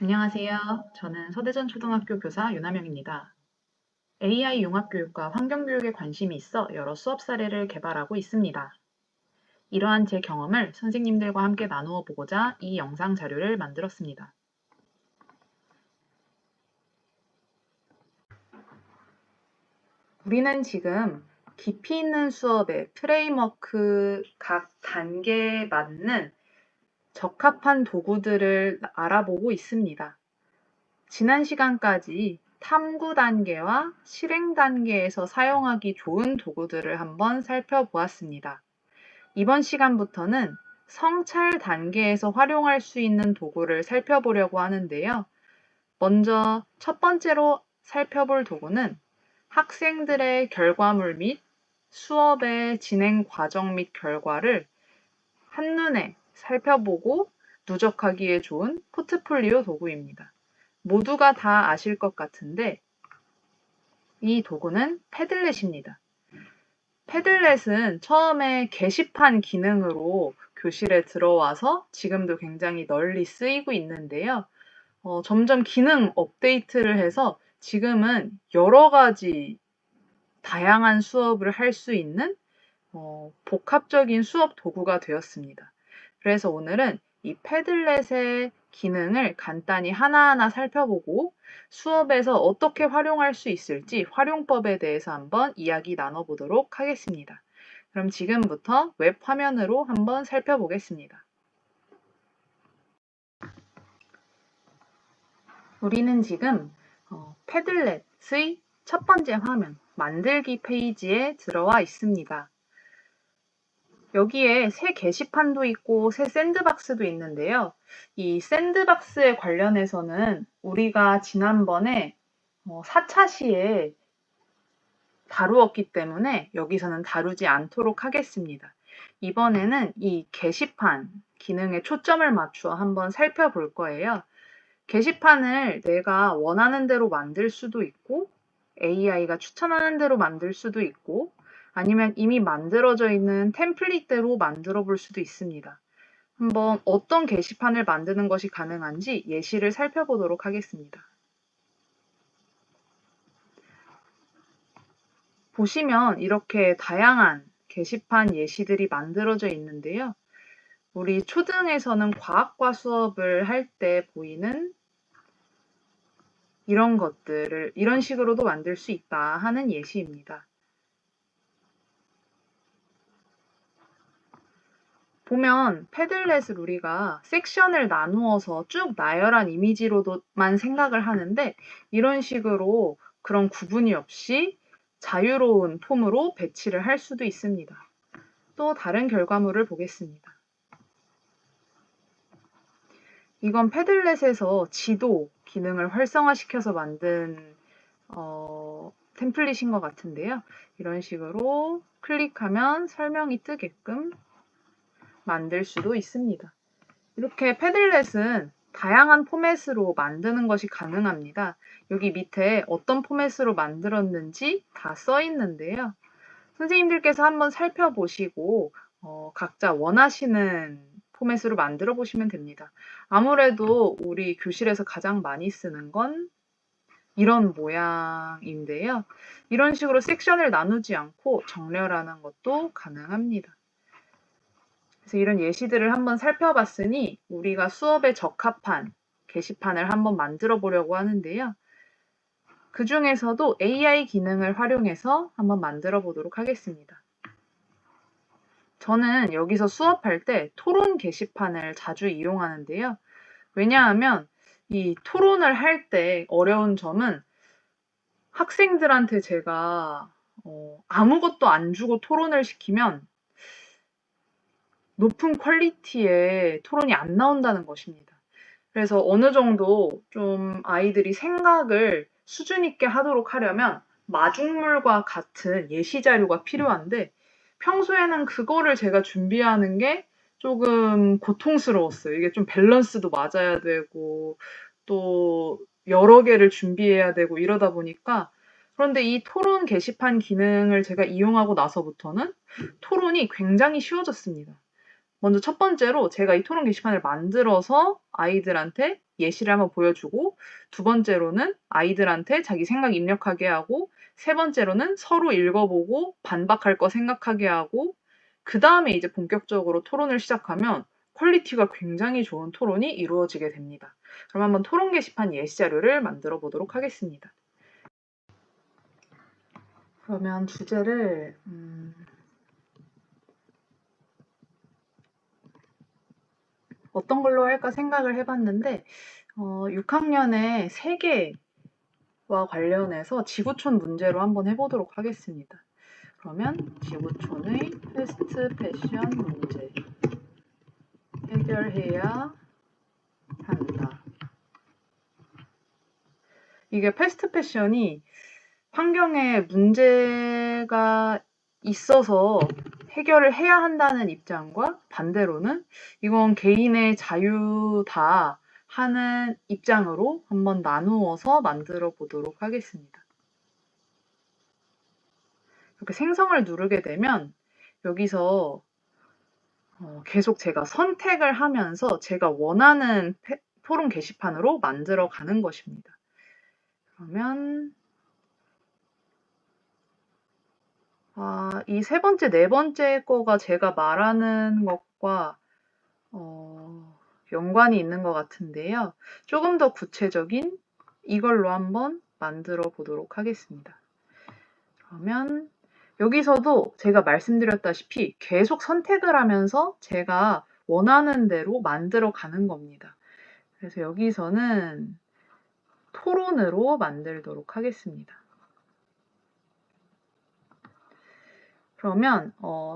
안녕하세요. 저는 서대전 초등학교 교사 윤하명입니다. AI 융합교육과 환경교육에 관심이 있어 여러 수업 사례를 개발하고 있습니다. 이러한 제 경험을 선생님들과 함께 나누어 보고자 이 영상 자료를 만들었습니다. 우리는 지금 깊이 있는 수업의 프레임워크 각 단계에 맞는 적합한 도구들을 알아보고 있습니다. 지난 시간까지 탐구 단계와 실행 단계에서 사용하기 좋은 도구들을 한번 살펴보았습니다. 이번 시간부터는 성찰 단계에서 활용할 수 있는 도구를 살펴보려고 하는데요. 먼저 첫 번째로 살펴볼 도구는 학생들의 결과물 및 수업의 진행 과정 및 결과를 한눈에 살펴보고 누적하기에 좋은 포트폴리오 도구입니다. 모두가 다 아실 것 같은데 이 도구는 패들렛입니다. 패들렛은 처음에 게시판 기능으로 교실에 들어와서 지금도 굉장히 널리 쓰이고 있는데요. 점점 기능 업데이트를 해서 지금은 여러 가지 다양한 수업을 할 수 있는 복합적인 수업 도구가 되었습니다. 그래서 오늘은 이 패들렛의 기능을 간단히 하나하나 살펴보고 수업에서 어떻게 활용할 수 있을지 활용법에 대해서 한번 이야기 나눠보도록 하겠습니다. 그럼 지금부터 웹 화면으로 한번 살펴보겠습니다. 우리는 지금 패들렛의 첫 번째 화면, 만들기 페이지에 들어와 있습니다. 여기에 새 게시판도 있고 새 샌드박스도 있는데요. 이 샌드박스에 관련해서는 우리가 지난번에 4차 시에 다루었기 때문에 여기서는 다루지 않도록 하겠습니다. 이번에는 이 게시판 기능에 초점을 맞추어 한번 살펴볼 거예요. 게시판을 내가 원하는 대로 만들 수도 있고 AI가 추천하는 대로 만들 수도 있고 아니면 이미 만들어져 있는 템플릿대로 만들어 볼 수도 있습니다. 한번 어떤 게시판을 만드는 것이 가능한지 예시를 살펴보도록 하겠습니다. 보시면 이렇게 다양한 게시판 예시들이 만들어져 있는데요. 우리 초등에서는 과학과 수업을 할 때 보이는 이런 것들을 이런 식으로도 만들 수 있다 하는 예시입니다. 보면 패들렛을 우리가 섹션을 나누어서 쭉 나열한 이미지로만 생각을 하는데 이런 식으로 그런 구분이 없이 자유로운 폼으로 배치를 할 수도 있습니다. 또 다른 결과물을 보겠습니다. 이건 패들렛에서 지도 기능을 활성화시켜서 만든 템플릿인 것 같은데요. 이런 식으로 클릭하면 설명이 뜨게끔 만들 수도 있습니다. 이렇게 패들렛은 다양한 포맷으로 만드는 것이 가능합니다. 여기 밑에 어떤 포맷으로 만들었는지 다 써 있는데요. 선생님들께서 한번 살펴보시고 각자 원하시는 포맷으로 만들어 보시면 됩니다. 아무래도 우리 교실에서 가장 많이 쓰는 건 이런 모양인데요. 이런 식으로 섹션을 나누지 않고 정렬하는 것도 가능합니다. 그래서 이런 예시들을 한번 살펴봤으니 우리가 수업에 적합한 게시판을 한번 만들어 보려고 하는데요. 그 중에서도 AI 기능을 활용해서 한번 만들어 보도록 하겠습니다. 저는 여기서 수업할 때 토론 게시판을 자주 이용하는데요. 왜냐하면 이 토론을 할 때 어려운 점은 학생들한테 제가 아무것도 안 주고 토론을 시키면 높은 퀄리티의 토론이 안 나온다는 것입니다. 그래서 어느 정도 좀 아이들이 생각을 수준 있게 하도록 하려면 마중물과 같은 예시 자료가 필요한데 평소에는 그거를 제가 준비하는 게 조금 고통스러웠어요. 이게 좀 밸런스도 맞아야 되고 또 여러 개를 준비해야 되고 이러다 보니까 그런데 이 토론 게시판 기능을 제가 이용하고 나서부터는 토론이 굉장히 쉬워졌습니다. 먼저 첫 번째로 제가 이 토론 게시판을 만들어서 아이들한테 예시를 한번 보여주고, 두 번째로는 아이들한테 자기 생각 입력하게 하고, 세 번째로는 서로 읽어보고 반박할 거 생각하게 하고, 그 다음에 이제 본격적으로 토론을 시작하면 퀄리티가 굉장히 좋은 토론이 이루어지게 됩니다. 그럼 한번 토론 게시판 예시 자료를 만들어 보도록 하겠습니다. 그러면 주제를 어떤 걸로 할까 생각을 해봤는데 6학년의 세계와 관련해서 지구촌 문제로 한번 해보도록 하겠습니다. 그러면 지구촌의 패스트 패션 문제 해결해야 한다. 이게 패스트 패션이 환경에 문제가 있어서 해결을 해야 한다는 입장과 반대로는 이건 개인의 자유다 하는 입장으로 한번 나누어서 만들어 보도록 하겠습니다. 이렇게 생성을 누르게 되면 여기서 계속 제가 선택을 하면서 제가 원하는 토론 게시판으로 만들어 가는 것입니다. 그러면 이 세 번째, 네 번째 거가 제가 말하는 것과 연관이 있는 것 같은데요. 조금 더 구체적인 이걸로 한번 만들어 보도록 하겠습니다. 그러면 여기서도 제가 말씀드렸다시피 계속 선택을 하면서 제가 원하는 대로 만들어 가는 겁니다. 그래서 여기서는 토론으로 만들도록 하겠습니다. 그러면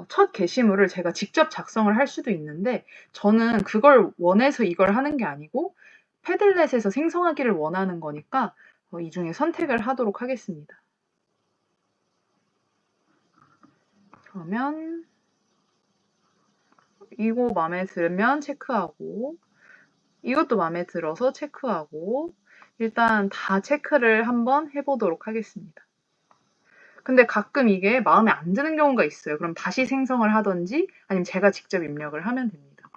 첫 게시물을 제가 직접 작성을 할 수도 있는데 저는 그걸 원해서 이걸 하는 게 아니고 패들렛에서 생성하기를 원하는 거니까 이 중에 선택을 하도록 하겠습니다. 그러면 이거 마음에 들면 체크하고 이것도 마음에 들어서 체크하고 일단 다 체크를 한번 해보도록 하겠습니다. 근데 가끔 이게 마음에 안 드는 경우가 있어요. 그럼 다시 생성을 하든지 아니면 제가 직접 입력을 하면 됩니다.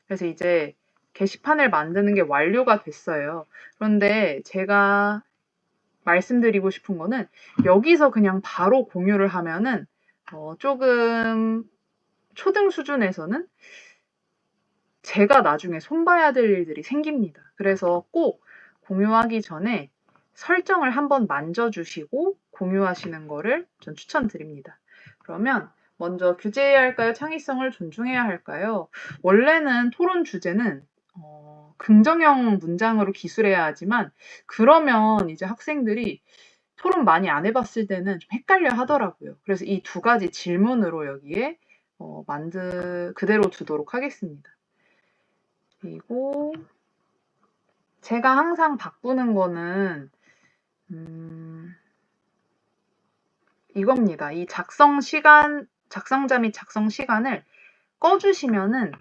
그래서 이제 게시판을 만드는 게 완료가 됐어요. 그런데 제가 말씀드리고 싶은 거는 여기서 그냥 바로 공유를 하면은 조금 초등 수준에서는 제가 나중에 손봐야 될 일들이 생깁니다. 그래서 꼭 공유하기 전에 설정을 한번 만져주시고 공유하시는 거를 전 추천드립니다. 그러면 먼저 규제해야 할까요? 창의성을 존중해야 할까요? 원래는 토론 주제는 긍정형 문장으로 기술해야 하지만 그러면 이제 학생들이 토론 많이 안 해봤을 때는 좀 헷갈려 하더라고요. 그래서 이 두 가지 질문으로 여기에 그대로 두도록 하겠습니다. 그리고 제가 항상 바꾸는 거는 이겁니다. 이 작성자 및 작성 시간을 꺼주시면은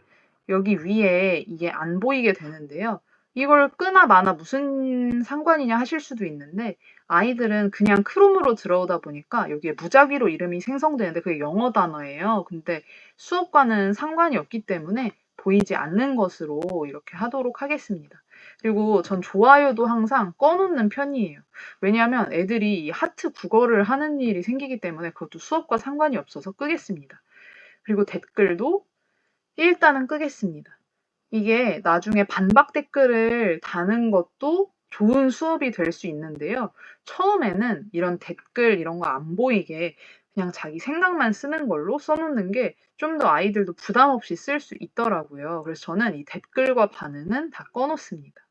여기 위에 이게 안 보이게 되는데요. 이걸 끄나 마나 무슨 상관이냐 하실 수도 있는데 아이들은 그냥 크롬으로 들어오다 보니까 여기에 무작위로 이름이 생성되는데 그게 영어 단어예요. 근데 수업과는 상관이 없기 때문에 보이지 않는 것으로 이렇게 하도록 하겠습니다. 그리고 전 좋아요도 항상 꺼놓는 편이에요. 왜냐하면 애들이 이 하트 국어를 하는 일이 생기기 때문에 그것도 수업과 상관이 없어서 끄겠습니다. 그리고 댓글도 일단은 끄겠습니다. 이게 나중에 반박 댓글을 다는 것도 좋은 수업이 될 수 있는데요. 처음에는 이런 댓글 이런 거 안 보이게 그냥 자기 생각만 쓰는 걸로 써놓는 게 좀 더 아이들도 부담 없이 쓸 수 있더라고요. 그래서 저는 이 댓글과 반응은 다 꺼놓습니다.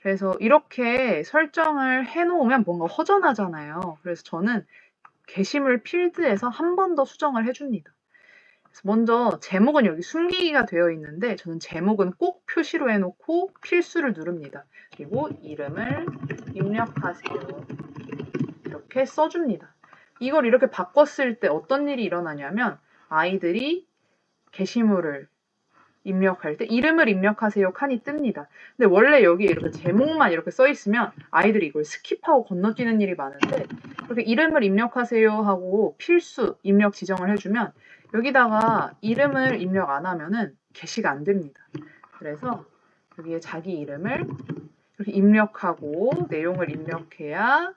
그래서 이렇게 설정을 해놓으면 뭔가 허전하잖아요. 그래서 저는 게시물 필드에서 한 번 더 수정을 해줍니다. 먼저 제목은 여기 숨기기가 되어 있는데 저는 제목은 꼭 표시로 해놓고 필수를 누릅니다. 그리고 이름을 입력하세요. 이렇게 써줍니다. 이걸 이렇게 바꿨을 때 어떤 일이 일어나냐면 아이들이 게시물을 입력할 때 이름을 입력하세요 칸이 뜹니다. 근데 원래 여기에 이렇게 제목만 이렇게 써 있으면 아이들이 이걸 스킵하고 건너뛰는 일이 많은데 이렇게 이름을 입력하세요 하고 필수 입력 지정을 해주면 여기다가 이름을 입력 안 하면은 게시가 안 됩니다. 그래서 여기에 자기 이름을 이렇게 입력하고 내용을 입력해야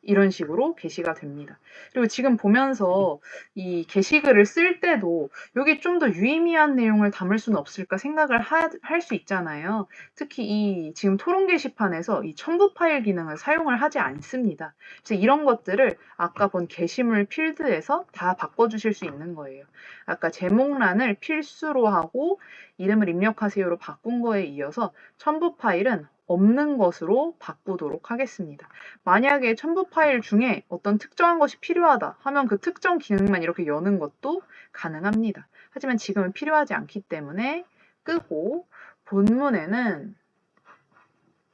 이런 식으로 게시가 됩니다. 그리고 지금 보면서 이 게시글을 쓸 때도 여기 좀 더 유의미한 내용을 담을 수는 없을까 생각을 할 수 있잖아요. 특히 이 지금 토론 게시판에서 이 첨부 파일 기능을 사용을 하지 않습니다. 그래서 이런 것들을 아까 본 게시물 필드에서 다 바꿔주실 수 있는 거예요. 아까 제목란을 필수로 하고 이름을 입력하세요로 바꾼 거에 이어서 첨부 파일은 없는 것으로 바꾸도록 하겠습니다. 만약에 첨부 파일 중에 어떤 특정한 것이 필요하다 하면 그 특정 기능만 이렇게 여는 것도 가능합니다. 하지만 지금은 필요하지 않기 때문에 끄고 본문에는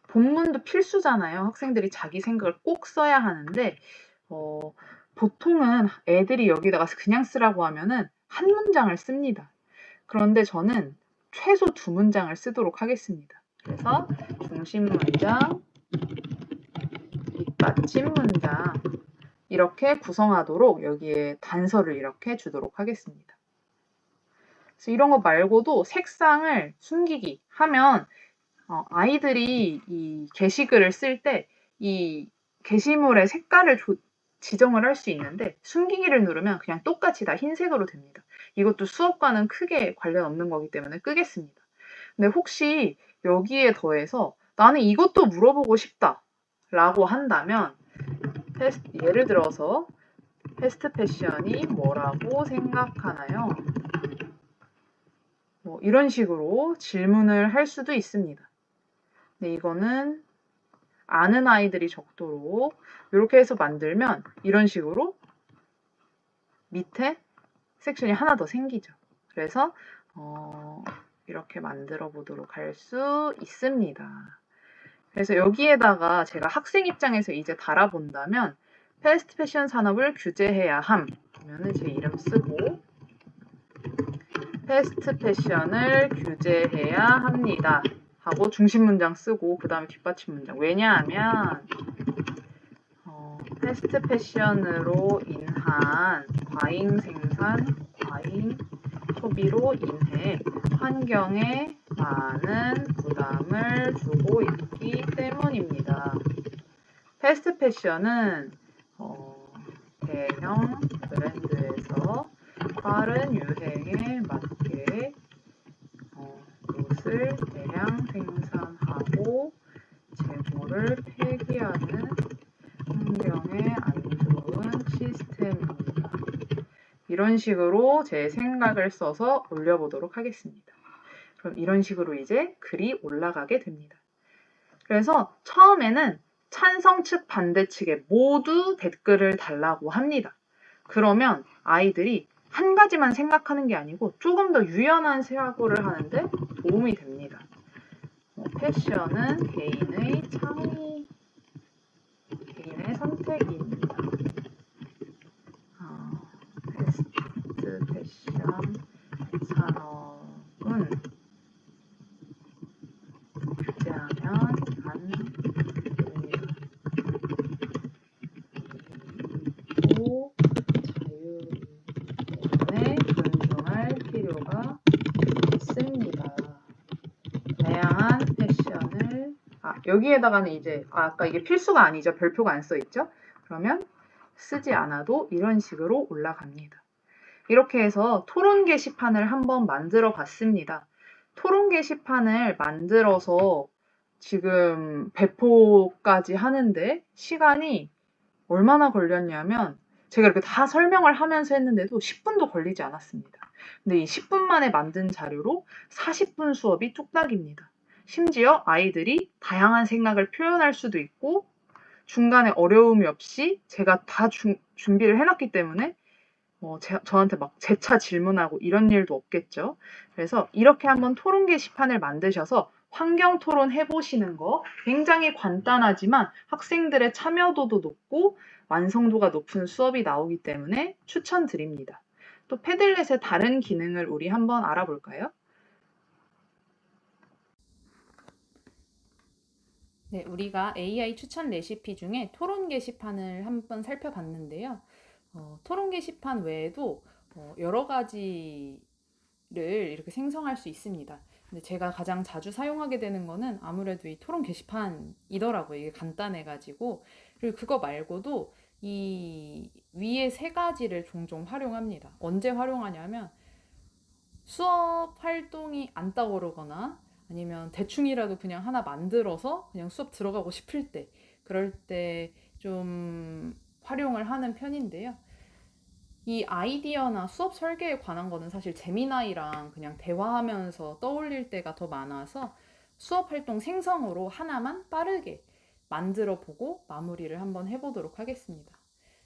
본문도 필수잖아요. 학생들이 자기 생각을 꼭 써야 하는데 보통은 애들이 여기다가 그냥 쓰라고 하면은 한 문장을 씁니다. 그런데 저는 최소 2문장을 쓰도록 하겠습니다. 그래서 중심 문장, 뒷받침 문장 이렇게 구성하도록 여기에 단서를 이렇게 주도록 하겠습니다. 그래서 이런 거 말고도 색상을 숨기기 하면 아이들이 이 게시글을 쓸 때 이 게시물의 색깔을 지정을 할 수 있는데 숨기기를 누르면 그냥 똑같이 다 흰색으로 됩니다. 이것도 수업과는 크게 관련 없는 거기 때문에 끄겠습니다. 근데 혹시 여기에 더해서 나는 이것도 물어보고 싶다 라고 한다면 예를 들어서 패스트 패션이 뭐라고 생각하나요? 뭐 이런 식으로 질문을 할 수도 있습니다. 근데 이거는 아는 아이들이 적도록 이렇게 해서 만들면 이런 식으로 밑에 섹션이 하나 더 생기죠. 그래서 이렇게 만들어 보도록 할 수 있습니다. 그래서 여기에다가 제가 학생 입장에서 이제 달아본다면 패스트 패션 산업을 규제해야 함 그러면은 제 이름 쓰고 패스트 패션을 규제해야 합니다 하고 중심 문장 쓰고 그 다음에 뒷받침 문장. 왜냐하면 패스트 패션으로 인한 과잉 생산, 과잉 소비로 인해 환경에 많은 부담을 주고 있기 때문입니다. 패스트 패션은 대형 브랜드에서 빠른 유행에 맞게 옷을 대량 생산하고 재고를 폐기하는 환경에 안 좋은 시스템입니다. 이런 식으로 제 생각을 써서 올려보도록 하겠습니다. 그럼 이런 식으로 이제 글이 올라가게 됩니다. 그래서 처음에는 찬성 측 반대 측에 모두 댓글을 달라고 합니다. 그러면 아이들이 한 가지만 생각하는 게 아니고 조금 더 유연한 사고를 하는데 도움이 됩니다. 패션은 개인의 창의, 개인의 선택입니다. 패스트 패션 산업은 규제하면 안 됩니다. 또 자유 때문에 존중할 필요가 있습니다. 다양한 패션을 여기에다가는 이제 아까 이게 필수가 아니죠. 별표가 안 써있죠. 그러면 쓰지 않아도 이런 식으로 올라갑니다. 이렇게 해서 토론 게시판을 한번 만들어 봤습니다. 토론 게시판을 만들어서 지금 배포까지 하는데 시간이 얼마나 걸렸냐면 제가 이렇게 다 설명을 하면서 했는데도 10분도 걸리지 않았습니다. 근데 이 10분 만에 만든 자료로 40분 수업이 뚝딱입니다. 심지어 아이들이 다양한 생각을 표현할 수도 있고 중간에 어려움이 없이 제가 다 준비를 해놨기 때문에 저한테 막 재차 질문하고 이런 일도 없겠죠. 그래서 이렇게 한번 토론 게시판을 만드셔서 환경 토론 해보시는 거 굉장히 간단하지만 학생들의 참여도도 높고 완성도가 높은 수업이 나오기 때문에 추천드립니다. 또 패들렛의 다른 기능을 우리 한번 알아볼까요? 네, 우리가 AI 추천 레시피 중에 토론 게시판을 한번 살펴봤는데요. 토론 게시판 외에도 여러 가지를 이렇게 생성할 수 있습니다. 근데 제가 가장 자주 사용하게 되는 거는 아무래도 이 토론 게시판이더라고요. 이게 간단해가지고. 그리고 그거 말고도 이 위에 세 가지를 종종 활용합니다. 언제 활용하냐면 수업 활동이 안 떠오르거나 아니면 대충이라도 그냥 하나 만들어서 그냥 수업 들어가고 싶을 때, 그럴 때 좀 활용을 하는 편인데요. 이 아이디어나 수업 설계에 관한 거는 사실 재미나이랑 그냥 대화하면서 떠올릴 때가 더 많아서 수업 활동 생성으로 하나만 빠르게 만들어 보고 마무리를 한번 해보도록 하겠습니다.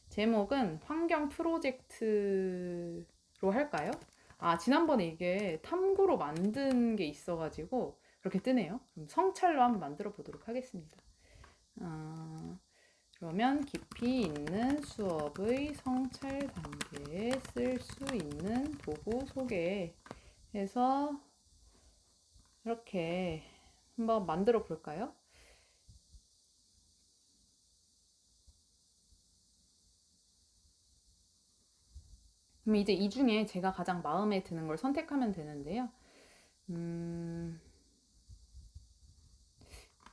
제목은 환경 프로젝트로 할까요? 아, 지난번에 이게 탐구로 만든 게 있어가지고 그렇게 뜨네요. 그럼 성찰로 한번 만들어 보도록 하겠습니다. 그러면 깊이 있는 수업의 성찰 단계에 쓸 수 있는 도구 소개해서 이렇게 한번 만들어 볼까요? 그럼 이제 이 중에 제가 가장 마음에 드는 걸 선택하면 되는데요.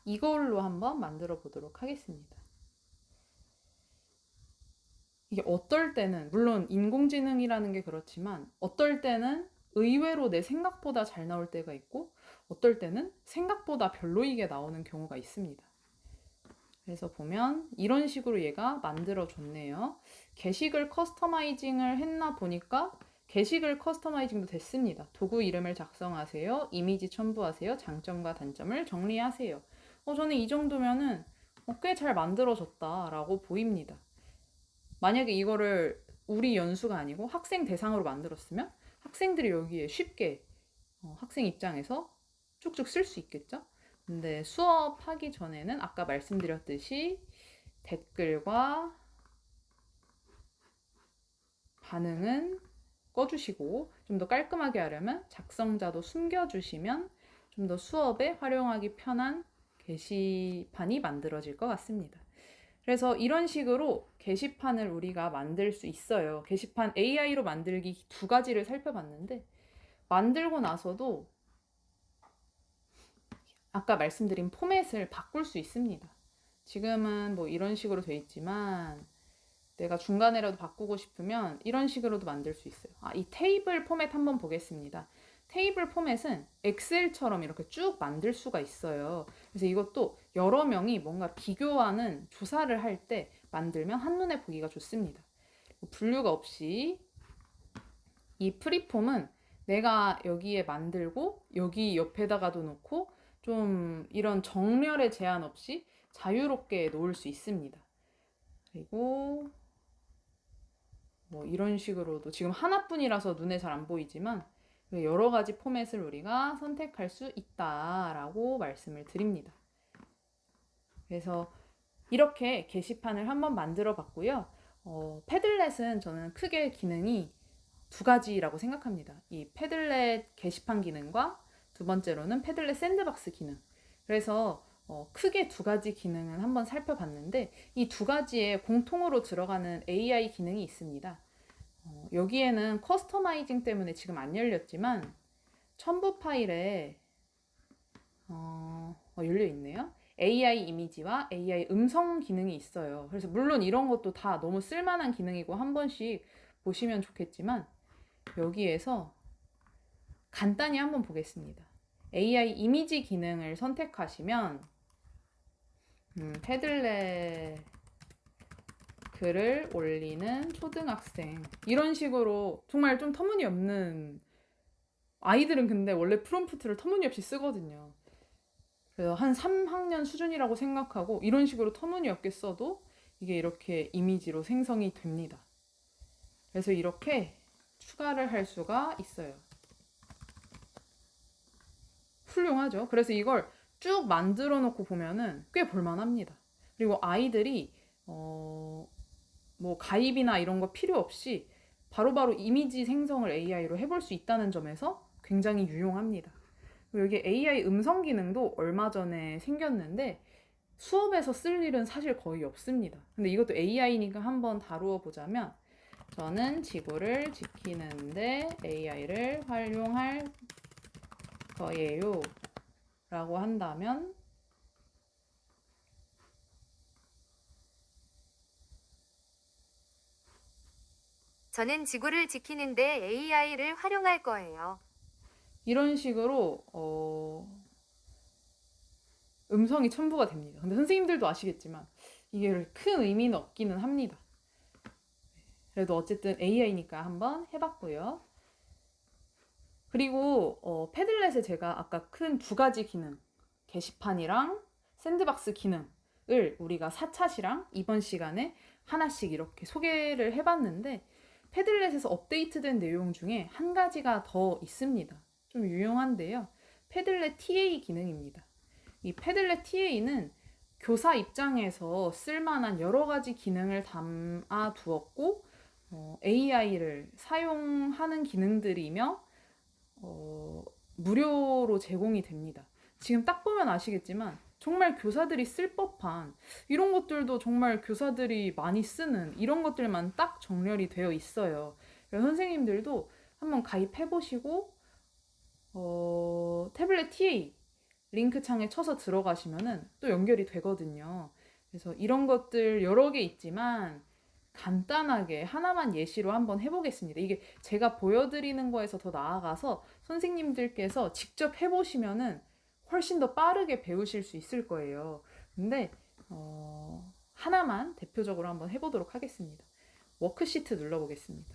이걸로 한번 만들어 보도록 하겠습니다. 이게 어떨 때는, 물론 인공지능이라는 게 그렇지만, 어떨 때는 의외로 내 생각보다 잘 나올 때가 있고, 어떨 때는 생각보다 별로이게 나오는 경우가 있습니다. 그래서 보면 이런 식으로 얘가 만들어줬네요. 게시글 커스터마이징을 했나 보니까 게시글 커스터마이징도 됐습니다. 도구 이름을 작성하세요. 이미지 첨부하세요. 장점과 단점을 정리하세요. 저는 이 정도면은 꽤 잘 만들어졌다라고 보입니다. 만약에 이거를 우리 연수가 아니고 학생 대상으로 만들었으면 학생들이 여기에 쉽게 학생 입장에서 쭉쭉 쓸 수 있겠죠? 근데 수업하기 전에는 아까 말씀드렸듯이 댓글과 반응은 꺼주시고 좀 더 깔끔하게 하려면 작성자도 숨겨주시면 좀 더 수업에 활용하기 편한 게시판이 만들어질 것 같습니다. 그래서 이런 식으로 게시판을 우리가 만들 수 있어요. 게시판 AI로 만들기 두 가지를 살펴봤는데 만들고 나서도 아까 말씀드린 포맷을 바꿀 수 있습니다. 지금은 뭐 이런 식으로 돼 있지만 내가 중간에라도 바꾸고 싶으면 이런 식으로도 만들 수 있어요. 이 테이블 포맷 한번 보겠습니다. 테이블 포맷은 엑셀처럼 이렇게 쭉 만들 수가 있어요. 그래서 이것도 여러 명이 뭔가 비교하는 조사를 할 때 만들면 한눈에 보기가 좋습니다. 분류가 없이 이 프리폼은 내가 여기에 만들고 여기 옆에다가도 놓고 좀 이런 정렬의 제한 없이 자유롭게 놓을 수 있습니다. 그리고 뭐 이런 식으로도 지금 하나뿐이라서 눈에 잘 안 보이지만 여러 가지 포맷을 우리가 선택할 수 있다라고 말씀을 드립니다. 그래서 이렇게 게시판을 한번 만들어 봤고요. 패들렛은 저는 크게 기능이 두 가지라고 생각합니다. 이 패들렛 게시판 기능과 두 번째로는 패들렛 샌드박스 기능. 그래서 크게 두 가지 기능을 한번 살펴봤는데 이 두 가지에 공통으로 들어가는 AI 기능이 있습니다. 여기에는 커스터마이징 때문에 지금 안 열렸지만 첨부 파일에 열려 있네요. AI 이미지와 AI 음성 기능이 있어요. 그래서 물론 이런 것도 다 너무 쓸만한 기능이고 한 번씩 보시면 좋겠지만 여기에서 간단히 한번 보겠습니다. AI 이미지 기능을 선택하시면 패들렛 글을 올리는 초등학생 이런 식으로 정말 좀 터무니없는 아이들은 근데 원래 프롬프트를 터무니없이 쓰거든요. 그래서 한 3학년 수준이라고 생각하고 이런 식으로 터무니없게 써도 이게 이렇게 이미지로 생성이 됩니다. 그래서 이렇게 추가를 할 수가 있어요. 훌륭하죠? 그래서 이걸 쭉 만들어 놓고 보면은 꽤 볼만합니다. 그리고 아이들이 뭐 가입이나 이런 거 필요 없이 바로바로 이미지 생성을 AI로 해볼 수 있다는 점에서 굉장히 유용합니다. 그리고 여기 AI 음성 기능도 얼마 전에 생겼는데 수업에서 쓸 일은 사실 거의 없습니다. 근데 이것도 AI니까 한번 다루어 보자면, 저는 지구를 지키는데 AI를 활용할 거예요 라고 한다면, 저는 지구를 지키는데 AI를 활용할 거예요. 이런 식으로 음성이 첨부가 됩니다. 근데 선생님들도 아시겠지만 이게 큰 의미는 없기는 합니다. 그래도 어쨌든 AI니까 한번 해봤고요. 그리고 패들렛에 제가 아까 큰 두 가지 기능, 게시판이랑 샌드박스 기능을 우리가 4차시랑 이번 시간에 하나씩 이렇게 소개를 해봤는데, 패들렛에서 업데이트된 내용 중에 한 가지가 더 있습니다. 좀 유용한데요. 패들렛 TA 기능입니다. 이 패들렛 TA는 교사 입장에서 쓸만한 여러 가지 기능을 담아 두었고, AI를 사용하는 기능들이며 무료로 제공이 됩니다. 지금 딱 보면 아시겠지만 정말 교사들이 쓸 법한 이런 것들도 정말 교사들이 많이 쓰는 이런 것들만 딱 정렬이 되어 있어요. 그래서 선생님들도 한번 가입해 보시고 태블릿 TA 링크 창에 쳐서 들어가시면은 또 연결이 되거든요. 그래서 이런 것들 여러 개 있지만 간단하게 하나만 예시로 한번 해보겠습니다. 이게 제가 보여드리는 거에서 더 나아가서 선생님들께서 직접 해보시면은 훨씬 더 빠르게 배우실 수 있을 거예요. 근데 하나만 대표적으로 한번 해보도록 하겠습니다. 워크시트 눌러보겠습니다.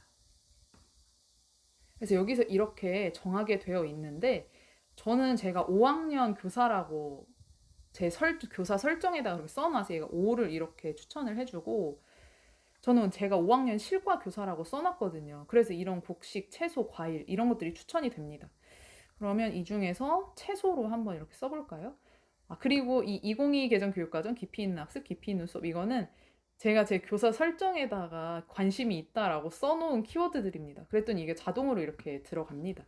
그래서 여기서 이렇게 정하게 되어 있는데, 저는 제가 5학년 교사라고 제 교사 설정에다가 그렇게 써놔서 얘가 5를 이렇게 추천을 해주고, 저는 제가 5학년 실과 교사라고 써놨거든요. 그래서 이런 곡식, 채소, 과일 이런 것들이 추천이 됩니다. 그러면 이 중에서 채소로 한번 이렇게 써볼까요? 그리고 이 2022 개정 교육과정 깊이 있는 학습, 깊이 있는 수업, 이거는 제가 제 교사 설정에다가 관심이 있다라고 써놓은 키워드들입니다. 그랬더니 이게 자동으로 이렇게 들어갑니다.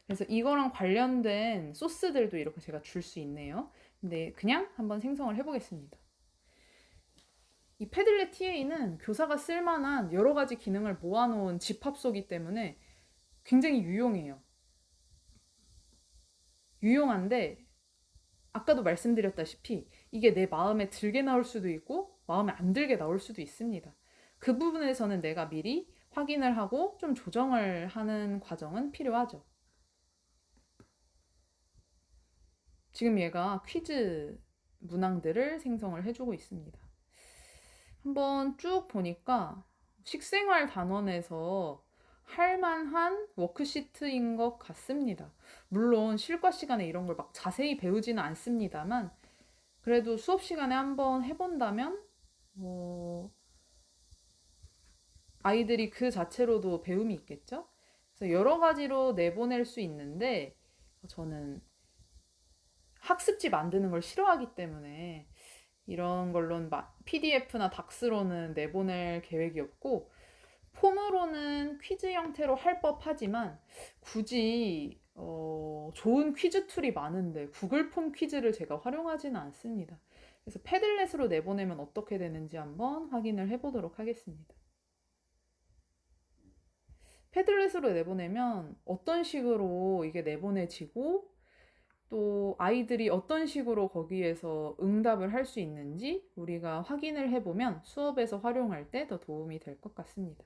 그래서 이거랑 관련된 소스들도 이렇게 제가 줄 수 있네요. 근데 그냥 한번 생성을 해보겠습니다. 이 패들렛 TA는 교사가 쓸만한 여러 가지 기능을 모아놓은 집합소이기 때문에 굉장히 유용해요. 유용한데 아까도 말씀드렸다시피 이게 내 마음에 들게 나올 수도 있고 마음에 안 들게 나올 수도 있습니다. 그 부분에서는 내가 미리 확인을 하고 좀 조정을 하는 과정은 필요하죠. 지금 얘가 퀴즈 문항들을 생성을 해주고 있습니다. 한번 쭉 보니까 식생활 단원에서 할만한 워크시트인 것 같습니다. 물론 실과 시간에 이런 걸 막 자세히 배우지는 않습니다만, 그래도 수업 시간에 한번 해본다면 아이들이 그 자체로도 배움이 있겠죠? 그래서 여러 가지로 내보낼 수 있는데, 저는 학습지 만드는 걸 싫어하기 때문에 이런 걸로는 PDF나 닥스로는 내보낼 계획이 없고, 폼으로는 퀴즈 형태로 할 법하지만 굳이 좋은 퀴즈 툴이 많은데 구글 폼 퀴즈를 제가 활용하지는 않습니다. 그래서 패들렛으로 내보내면 어떻게 되는지 한번 확인을 해보도록 하겠습니다. 패들렛으로 내보내면 어떤 식으로 이게 내보내지고 또 아이들이 어떤 식으로 거기에서 응답을 할 수 있는지 우리가 확인을 해보면 수업에서 활용할 때 더 도움이 될 것 같습니다.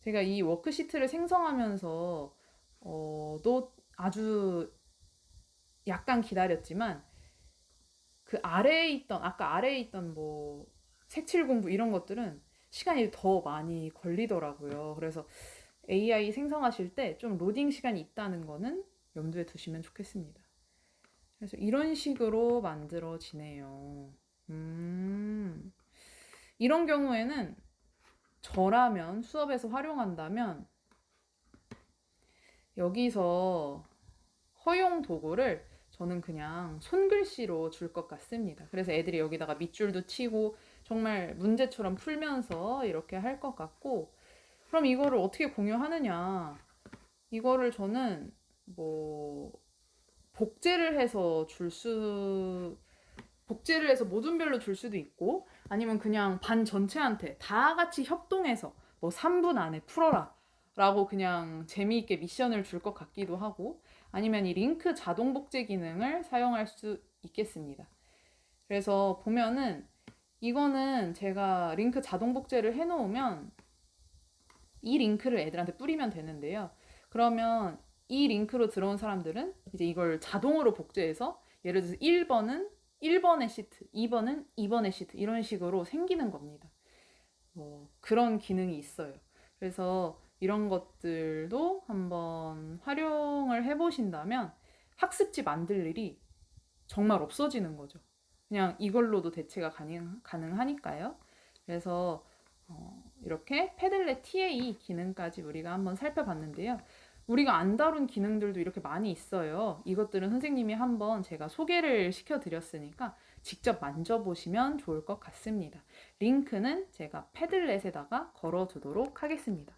제가 이 워크시트를 생성하면서 또 아주 약간 기다렸지만 그 아래에 있던 아까 아래에 있던 뭐 색칠 공부 이런 것들은 시간이 더 많이 걸리더라고요. 그래서 AI 생성하실 때 좀 로딩 시간이 있다는 거는 염두에 두시면 좋겠습니다. 그래서 이런 식으로 만들어지네요. 이런 경우에는 저라면 수업에서 활용한다면 여기서 허용 도구를 저는 그냥 손글씨로 줄 것 같습니다. 그래서 애들이 여기다가 밑줄도 치고 정말 문제처럼 풀면서 이렇게 할 것 같고, 그럼 이거를 어떻게 공유하느냐? 이거를 저는 뭐 복제를 해서 복제를 해서 모둠별로 줄 수도 있고, 아니면 그냥 반 전체한테 다 같이 협동해서 뭐 3분 안에 풀어라 라고 그냥 재미있게 미션을 줄 것 같기도 하고, 아니면 이 링크 자동 복제 기능을 사용할 수 있겠습니다. 그래서 보면은 이거는 제가 링크 자동 복제를 해놓으면 이 링크를 애들한테 뿌리면 되는데요. 그러면 이 링크로 들어온 사람들은 이제 이걸 자동으로 복제해서, 예를 들어서 1번은 1번의 시트, 2번은 2번의 시트, 이런 식으로 생기는 겁니다. 그런 기능이 있어요. 그래서 이런 것들도 한번 활용을 해보신다면 학습지 만들 일이 정말 없어지는 거죠. 그냥 이걸로도 대체가 가능하니까요. 그래서 이렇게 패들렛 TA 기능까지 우리가 한번 살펴봤는데요. 우리가 안 다룬 기능들도 이렇게 많이 있어요. 이것들은 선생님이 한번 제가 소개를 시켜드렸으니까 직접 만져보시면 좋을 것 같습니다. 링크는 제가 패들렛에다가 걸어두도록 하겠습니다.